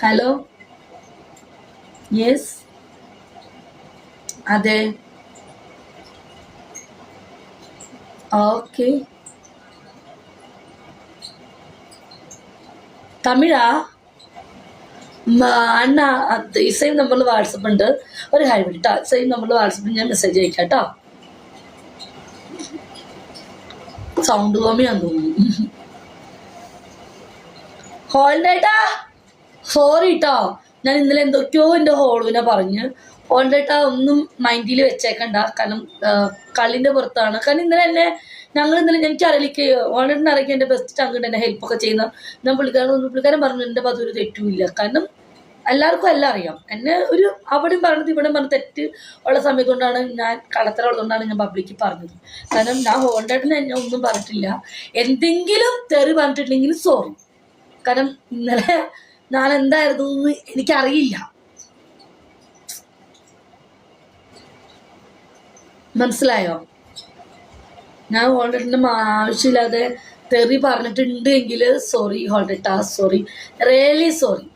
Hello. Yes. അതെ. Okay. തമിഴാ? അണ്ണ ഈ സെയിം നമ്പറിൽ വാട്സപ്പ് ഉണ്ട്. ഒരു ഹായ് വിളിട്ടാ. സെയിം നമ്പറിൽ വാട്സപ്പിൽ ഞാൻ മെസ്സേജ് അയക്കാം കേട്ടോ. സൗണ്ട് കോമിയാന്ന് തോന്നുന്നു. ഹോൾഡേട്ടാ സോറി കേട്ടോ. ഞാൻ ഇന്നലെ എന്തൊക്കെയോ എൻ്റെ ഹോളുവിനെ പറഞ്ഞ്. ഹോൾഡേട്ടാ ഒന്നും മൈൻഡിൽ വെച്ചേക്കണ്ട. കാരണം കളിൻ്റെ പുറത്താണ്. കാരണം ഇന്നലെ എന്നെ ഇന്നലെ എനിക്കറിയിലേക്ക് ഹോൾഡേട്ടിനെ അറിയിക്കാൻ എൻ്റെ ബെസ്റ്റ് ചങ്കുണ്ട് എന്നെ ഹെൽപ്പൊക്കെ ചെയ്യുന്ന. ഞാൻ പുള്ളിക്കാരൻ പറഞ്ഞു എൻ്റെ ഭാഗത്ത് ഒരു തെറ്റുമില്ല. കാരണം എല്ലാവർക്കും എല്ലാം അറിയാം. എന്നെ ഒരു അവിടെയും പറഞ്ഞത് ഇവിടെ പറഞ്ഞ് തെറ്റ് ഉള്ള സമയത്ത് കൊണ്ടാണ് ഞാൻ കള്ളത്തരം ഉള്ളതുകൊണ്ടാണ് ഞാൻ പബ്ലിക്ക് പറഞ്ഞത്. കാരണം ഞാൻ ഹോൾഡേട്ടിന് എന്നെ ഒന്നും പറഞ്ഞിട്ടില്ല. എന്തെങ്കിലും തെറി പറഞ്ഞിട്ടുണ്ടെങ്കിൽ സോറി. കാരണം ഇന്നലെ ഞാൻ എന്തായിരുന്നു എന്ന് എനിക്കറിയില്ല. മനസ്സിലായോ? ഞാൻ ഹോൾഡേട്ടിൻ്റെ ആവശ്യമില്ലാതെ തെറി പറഞ്ഞിട്ടുണ്ട് എങ്കിൽ സോറി ഹോൾഡേട്ടാ, സോറി, റിയലി സോറി.